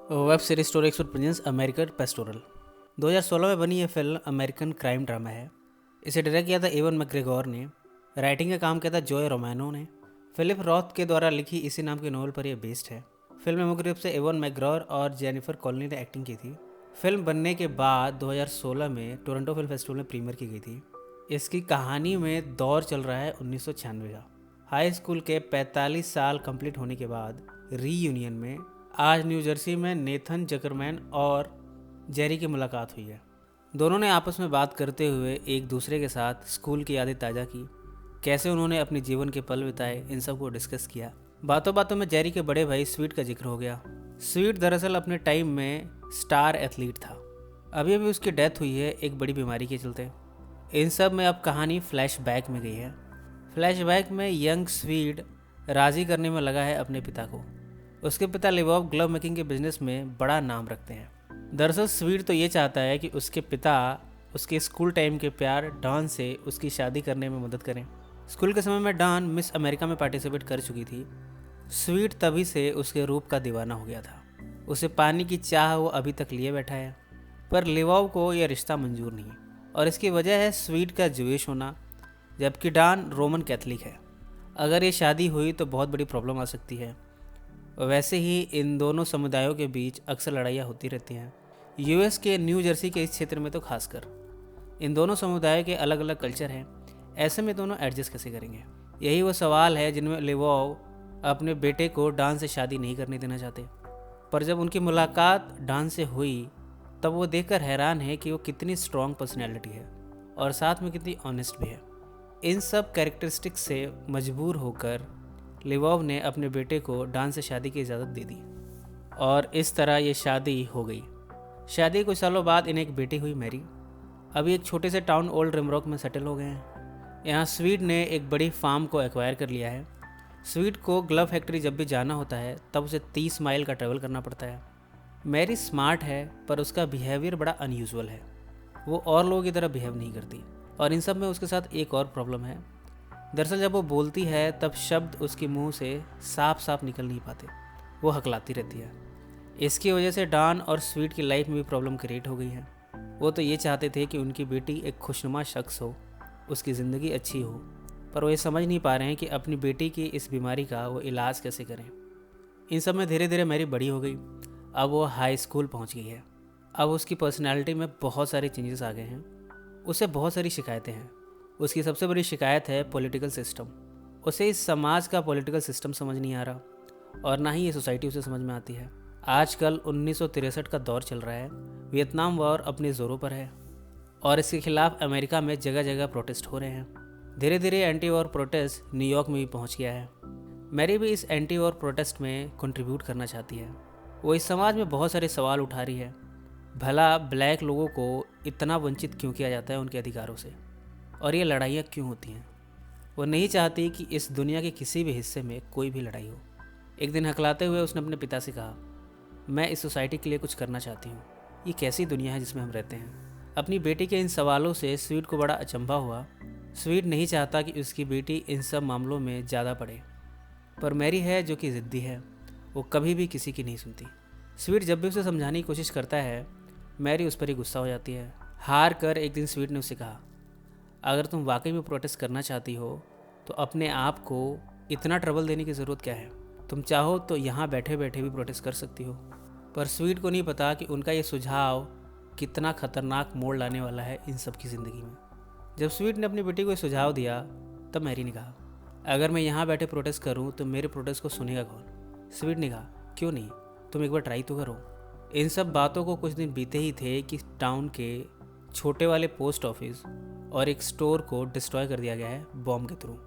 Web series story expert presence American pastoral 2016 में बनी यह फिल्म अमेरिकन क्राइम ड्रामा है। इसे डायरेक्ट किया था एवन मैकग्रेगोर ने। राइटिंग का काम किया था जॉय रोमानो ने। फिलिप रॉथ के द्वारा लिखी इसी नाम के नोवेल पर यह बेस्ड है। फिल्म में मुख्य रूप से एवन मैकग्रेगोर और जेनिफर कॉलोनी ने एक्टिंग की थी। फिल्म बनने के बाद 2016 में टोरंटो फिल्म फेस्टिवल में प्रीमियर की गई थी। इसकी कहानी में दौर चल रहा है 1996 का। हाई स्कूल के 45 साल कंप्लीट होने के बाद रीयूनियन में आज न्यू जर्सी में नेथन जकरमैन और जेरी की मुलाकात हुई है। दोनों ने आपस में बात करते हुए एक दूसरे के साथ स्कूल की यादें ताज़ा की, कैसे उन्होंने अपने जीवन के पल बिताए, इन सब को डिस्कस किया। बातों बातों में जेरी के बड़े भाई स्वीट का जिक्र हो गया। स्वीट दरअसल अपने टाइम में स्टार एथलीट था। अभी अभी उसकी डेथ हुई है एक बड़ी बीमारी के चलते। इन सब में अब कहानी फ्लैशबैक में गई है। फ्लैशबैक में यंग स्वीट राज़ी करने में लगा है अपने पिता को। उसके पिता लिवॉव ग्लव मेकिंग के बिजनेस में बड़ा नाम रखते हैं। दरअसल स्वीट तो ये चाहता है कि उसके पिता उसके स्कूल टाइम के प्यार डॉन से उसकी शादी करने में मदद करें। स्कूल के समय में डॉन मिस अमेरिका में पार्टिसिपेट कर चुकी थी। स्वीट तभी से उसके रूप का दीवाना हो गया था। उसे पाने की चाह वो अभी तक लिए बैठा है, पर लिवॉव को यह रिश्ता मंजूर नहीं और इसकी वजह है स्वीट का ज्यूइश होना, जबकि डॉन रोमन कैथलिक है। अगर ये शादी हुई तो बहुत बड़ी प्रॉब्लम आ सकती है। वैसे ही इन दोनों समुदायों के बीच अक्सर लड़ाइयाँ होती रहती हैं। यूएस के न्यू जर्सी के इस क्षेत्र में तो खासकर इन दोनों समुदायों के अलग अलग कल्चर हैं। ऐसे में दोनों एडजस्ट कैसे करेंगे? यही वो सवाल है जिनमें लिवॉव अपने बेटे को डॉन से शादी नहीं करने देना चाहते। पर जब उनकी मुलाकात डॉन से हुई तब वो देखकर हैरान है कि वो कितनी स्ट्रॉन्ग पर्सनैलिटी है और साथ में कितनी ऑनेस्ट भी है। इन सब कैरेक्टरिस्टिक्स से मजबूर होकर लिवॉव ने अपने बेटे को डॉन से शादी की इजाज़त दे दी और इस तरह ये शादी हो गई। शादी कुछ सालों बाद इन्हें एक बेटी हुई मैरी। अभी एक छोटे से टाउन ओल्ड रिमरॉक में सेटल हो गए हैं। यहाँ स्वीट ने एक बड़ी फार्म को एक्वायर कर लिया है। स्वीट को ग्लव फैक्ट्री जब भी जाना होता है तब उसे 30 माइल का ट्रैवल करना पड़ता है। मैरी स्मार्ट है पर उसका बिहेवियर बड़ा अनयूजुअल है। वो और लोगों की तरह बिहेव नहीं करती और इन सब में उसके साथ एक और प्रॉब्लम है। दरअसल जब वो बोलती है तब शब्द उसके मुंह से साफ साफ निकल नहीं पाते, वो हकलाती रहती है। इसकी वजह से डॉन और स्वीट की लाइफ में भी प्रॉब्लम क्रिएट हो गई है। वो तो ये चाहते थे कि उनकी बेटी एक खुशनुमा शख्स हो, उसकी ज़िंदगी अच्छी हो, पर वो ये समझ नहीं पा रहे हैं कि अपनी बेटी की इस बीमारी का वो इलाज कैसे करें। इन सब में धीरे धीरे मैरी बड़ी हो गई। अब वो हाई स्कूल पहुंच गई है। अब उसकी पर्सनैलिटी में बहुत सारे चेंजेस आ गए हैं। उसे बहुत सारी शिकायतें हैं। उसकी सबसे बड़ी शिकायत है पॉलिटिकल सिस्टम। उसे इस समाज का पॉलिटिकल सिस्टम समझ नहीं आ रहा और ना ही ये सोसाइटी उसे समझ में आती है। आजकल 1963 का दौर चल रहा है। वियतनाम वॉर अपने ज़ोरों पर है और इसके खिलाफ अमेरिका में जगह जगह प्रोटेस्ट हो रहे हैं। धीरे धीरे एंटी वॉर प्रोटेस्ट न्यूयॉर्क में भी पहुंच गया है। मैरी भी इस एंटी वॉर प्रोटेस्ट में कंट्रीब्यूट करना चाहती है। वो इस समाज में बहुत सारे सवाल उठा रही है। भला ब्लैक लोगों को इतना वंचित क्यों किया जाता है उनके अधिकारों से, और ये लड़ाइयाँ क्यों होती हैं? वो नहीं चाहती कि इस दुनिया के किसी भी हिस्से में कोई भी लड़ाई हो। एक दिन हकलाते हुए उसने अपने पिता से कहा, मैं इस सोसाइटी के लिए कुछ करना चाहती हूँ। ये कैसी दुनिया है जिसमें हम रहते हैं? अपनी बेटी के इन सवालों से स्वीट को बड़ा अचंभा हुआ। स्वीट नहीं चाहता कि उसकी बेटी इन सब मामलों में ज़्यादा पड़े, पर मैरी है जो कि ज़िद्दी है। वो कभी भी किसी की नहीं सुनती। स्वीट जब भी उसे समझाने की कोशिश करता है, मैरी उस पर ही गुस्सा हो जाती है। हार कर एक दिन स्वीट ने उससे कहा, अगर तुम वाकई में प्रोटेस्ट करना चाहती हो तो अपने आप को इतना ट्रबल देने की ज़रूरत क्या है? तुम चाहो तो यहाँ बैठे बैठे भी प्रोटेस्ट कर सकती हो। पर स्वीट को नहीं पता कि उनका ये सुझाव कितना खतरनाक मोड़ लाने वाला है इन सब की ज़िंदगी में। जब स्वीट ने अपनी बेटी को ये सुझाव दिया तब मैरी ने कहा, अगर मैं यहाँ बैठे प्रोटेस्ट करूँ तो मेरे प्रोटेस्ट को सुनेगा कौन? स्वीट ने कहा, क्यों नहीं, तुम एक बार ट्राई तो करो। इन सब बातों को कुछ दिन बीते ही थे कि टाउन के छोटे वाले पोस्ट ऑफिस और एक स्टोर को डिस्ट्रॉय कर दिया गया है बॉम्ब के थ्रू।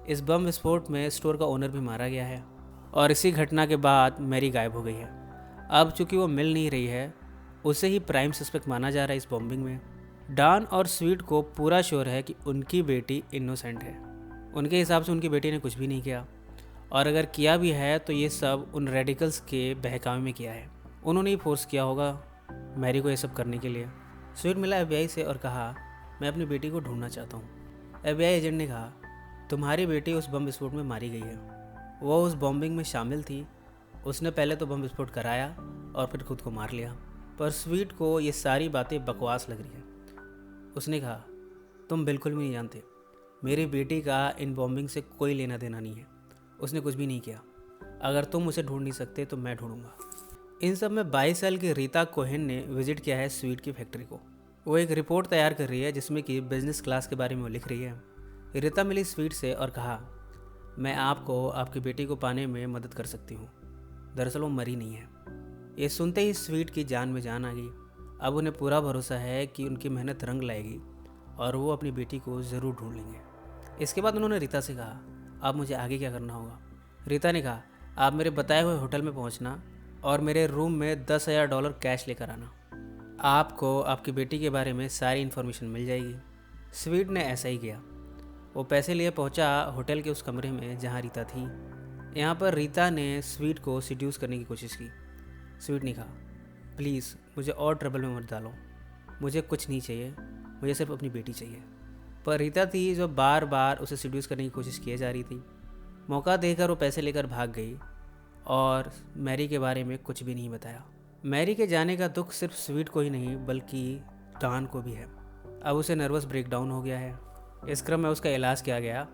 इस बम विस्फोट में स्टोर का ओनर भी मारा गया है और इसी घटना के बाद मैरी गायब हो गई है। अब चूंकि वो मिल नहीं रही है, उसे ही प्राइम सस्पेक्ट माना जा रहा है इस बॉम्बिंग में। डॉन और स्वीट को पूरा श्योर है कि उनकी बेटी इनोसेंट है। उनके हिसाब से उनकी बेटी ने कुछ भी नहीं किया, और अगर किया भी है तो ये सब उन रेडिकल्स के बहकावे में किया है। उन्होंने ही फोर्स किया होगा मैरी को ये सब करने के लिए। स्वीट मिला एफबीआई से और कहा, मैं अपनी बेटी को ढूंढना चाहता हूँ। एफबीआई एजेंट ने कहा, तुम्हारी बेटी उस बम विस्फोट में मारी गई है। वो उस बॉम्बिंग में शामिल थी। उसने पहले तो बम विस्फोट कराया और फिर खुद को मार लिया। पर स्वीट को ये सारी बातें बकवास लग रही है। उसने कहा, तुम बिल्कुल भी नहीं जानते, मेरी बेटी का इन बॉम्बिंग से कोई लेना देना नहीं है। उसने कुछ भी नहीं किया। अगर तुम उसे ढूंढ नहीं सकते तो मैं ढूंढूंगा। इन सब में 22 साल की रीता कोहेन ने विजिट किया है स्वीट की फैक्ट्री को। वो एक रिपोर्ट तैयार कर रही है जिसमें कि बिजनेस क्लास के बारे में वो लिख रही है। रीता मिली स्वीट से और कहा, मैं आपको आपकी बेटी को पाने में मदद कर सकती हूँ। दरअसल वो मरी नहीं है। ये सुनते ही स्वीट की जान में जान आ गई। अब उन्हें पूरा भरोसा है कि उनकी मेहनत रंग लाएगी और वो अपनी बेटी को ज़रूर ढूंढ लेंगे। इसके बाद उन्होंने रीता से कहा, अब मुझे आगे क्या करना होगा। रीता ने कहा, आप मेरे बताए हुए होटल में पहुंचना और मेरे रूम में $10,000 कैश लेकर आना। आपको आपकी बेटी के बारे में सारी इन्फॉर्मेशन मिल जाएगी। स्वीट ने ऐसा ही किया। वो पैसे लिए पहुंचा होटल के उस कमरे में जहां रीता थी। यहाँ पर रीता ने स्वीट को सिड्यूस करने की कोशिश की। स्वीट ने कहा, प्लीज़ मुझे और ट्रबल में मत डालो, मुझे कुछ नहीं चाहिए, मुझे सिर्फ अपनी बेटी चाहिए। पर रीता थी जो बार बार उसे सिड्यूस करने की कोशिश किए जा रही थी। मौका देकर वो पैसे लेकर भाग गई और मैरी के बारे में कुछ भी नहीं बताया। मैरी के जाने का दुख सिर्फ स्वीट को ही नहीं बल्कि डॉन को भी है। अब उसे नर्वस ब्रेकडाउन हो गया है। इस क्रम में उसका इलाज किया गया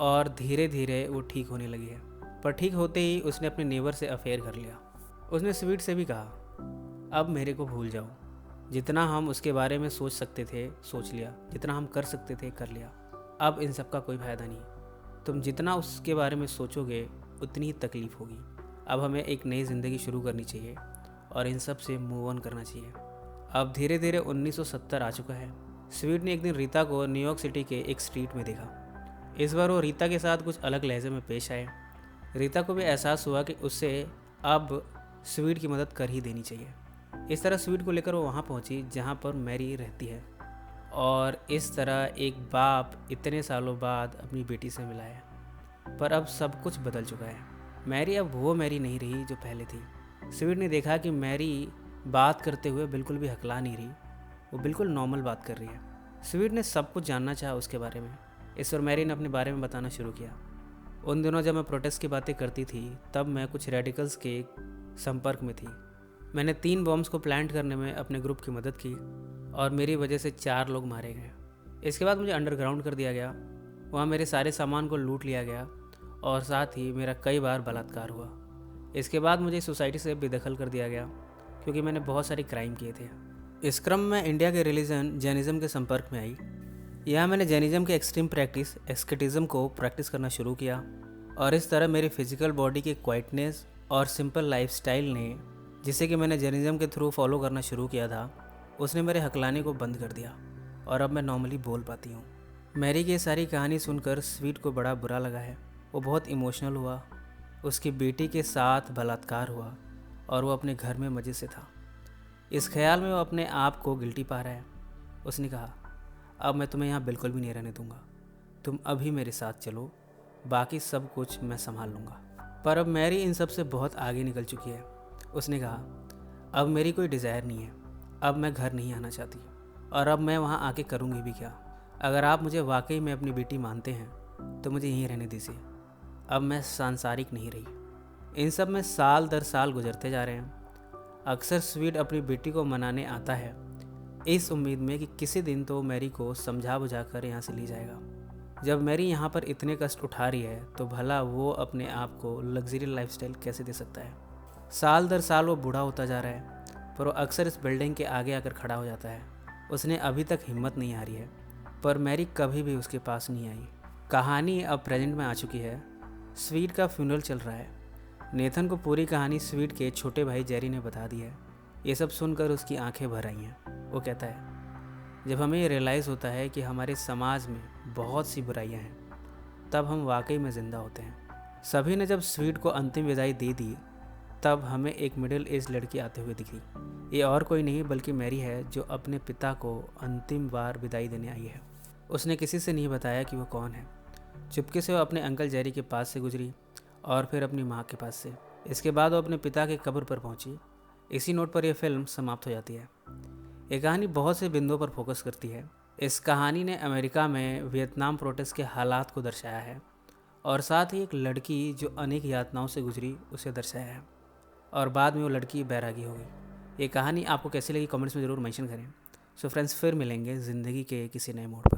और धीरे धीरे वो ठीक होने लगी है। पर ठीक होते ही उसने अपने नेबर से अफेयर कर लिया। उसने स्वीट से भी कहा, अब मेरे को भूल जाओ। जितना हम उसके बारे में सोच सकते थे सोच लिया, जितना हम कर सकते थे कर लिया। अब इन सब का कोई फ़ायदा नहीं। तुम जितना उसके बारे में सोचोगे उतनी ही तकलीफ़ होगी। अब हमें एक नई ज़िंदगी शुरू करनी चाहिए और इन सब से मूव ऑन करना चाहिए। अब धीरे धीरे 1970 आ चुका है। स्वीट ने एक दिन रीता को न्यूयॉर्क सिटी के एक स्ट्रीट में देखा। इस बार वो रीता के साथ कुछ अलग लहजे में पेश आए। रीता को भी एहसास हुआ कि उसे अब स्वीट की मदद कर ही देनी चाहिए। इस तरह स्वीट को लेकर वो वहाँ पहुँची जहाँ पर मैरी रहती है और इस तरह एक बाप इतने सालों बाद अपनी बेटी से मिला है। पर अब सब कुछ बदल चुका है। मैरी अब वो मैरी नहीं रही जो पहले थी। स्वीट ने देखा कि मैरी बात करते हुए बिल्कुल भी हकला नहीं रही, वो बिल्कुल नॉर्मल बात कर रही है। स्वीट ने सब कुछ जानना चाहा उसके बारे में। इस पर मैरी ने अपने बारे में बताना शुरू किया। उन दिनों जब मैं प्रोटेस्ट की बातें करती थी तब मैं कुछ रेडिकल्स के संपर्क में थी। मैंने 3 बॉम्ब्स को प्लांट करने में अपने ग्रुप की मदद की और मेरी वजह से 4 लोग मारे गए। इसके बाद मुझे अंडरग्राउंड कर दिया गया। वहाँ मेरे सारे सामान को लूट लिया गया और साथ ही मेरा कई बार बलात्कार हुआ। इसके बाद मुझे सोसाइटी से बेदखल कर दिया गया क्योंकि मैंने बहुत सारे क्राइम किए थे। इस क्रम में इंडिया के रिलीजन जैनिज़्म के संपर्क में आई। यहाँ मैंने जैनिज़्म के एक्सट्रीम प्रैक्टिस एस्केटिज़म को प्रैक्टिस करना शुरू किया और इस तरह मेरी फिजिकल बॉडी की क्वाइटनेस और सिंपल लाइफस्टाइल ने, जिसे कि मैंने जैनिज़्म के थ्रू फॉलो करना शुरू किया था, उसने मेरे हकलाने को बंद कर दिया और अब मैं नॉर्मली बोल पाती हूँ। मैरी की ये सारी कहानी सुनकर स्वीट को बड़ा बुरा लगा है। वो बहुत इमोशनल हुआ। उसकी बेटी के साथ बलात्कार हुआ और वो अपने घर में मज़े से था। इस ख्याल में वो अपने आप को गिल्टी पा रहा है। उसने कहा, अब मैं तुम्हें यहाँ बिल्कुल भी नहीं रहने दूंगा। तुम अभी मेरे साथ चलो, बाकी सब कुछ मैं संभाल लूँगा। पर अब मैरी इन सब से बहुत आगे निकल चुकी है। उसने कहा, अब मेरी कोई डिज़ायर नहीं है। अब मैं घर नहीं आना चाहती और अब मैं वहाँ आके करूँगी भी क्या। अगर आप मुझे वाकई में अपनी बेटी मानते हैं तो मुझे यहीं रहने दीजिए। अब मैं सांसारिक नहीं रही। इन सब में साल दर साल गुजरते जा रहे हैं। अक्सर स्वीट अपनी बेटी को मनाने आता है इस उम्मीद में कि किसी दिन तो मैरी को समझा बुझा कर यहाँ से ले जाएगा। जब मैरी यहाँ पर इतने कष्ट उठा रही है तो भला वो अपने आप को लग्जरी लाइफस्टाइल कैसे दे सकता है। साल दर साल वो बूढ़ा होता जा रहा है पर वो अक्सर इस बिल्डिंग के आगे आकर खड़ा हो जाता है। उसने अभी तक हिम्मत नहीं हारी है पर मैरी कभी भी उसके पास नहीं आई। कहानी अब प्रेजेंट में आ चुकी है। स्वीट का फ्यूनरल चल रहा है। नेथन को पूरी कहानी स्वीट के छोटे भाई जेरी ने बता दी है। ये सब सुनकर उसकी आंखें भर आई हैं। वो कहता है, जब हमें ये रियलाइज़ होता है कि हमारे समाज में बहुत सी बुराइयां हैं तब हम वाकई में ज़िंदा होते हैं। सभी ने जब स्वीट को अंतिम विदाई दे दी तब हमें एक मिडिल एज लड़की आते हुए दिखी। ये और कोई नहीं बल्कि मैरी है जो अपने पिता को अंतिम बार विदाई देने आई है। उसने किसी से नहीं बताया कि वो कौन है। चुपके से वो अपने अंकल जेरी के पास से गुजरी और फिर अपनी माँ के पास से। इसके बाद वो अपने पिता के कब्र पर पहुंची। इसी नोट पर यह फिल्म समाप्त हो जाती है। ये कहानी बहुत से बिंदुओं पर फोकस करती है। इस कहानी ने अमेरिका में वियतनाम प्रोटेस्ट के हालात को दर्शाया है और साथ ही एक लड़की जो अनेक यातनाओं से गुजरी उसे दर्शाया है। और बाद में वो लड़की बैरागी हो गई। ये कहानी आपको कैसी लगी कमेंट्स में ज़रूर मेंशन करें। सो फ्रेंड्स, फिर मिलेंगे ज़िंदगी के किसी नए मोड़ पर।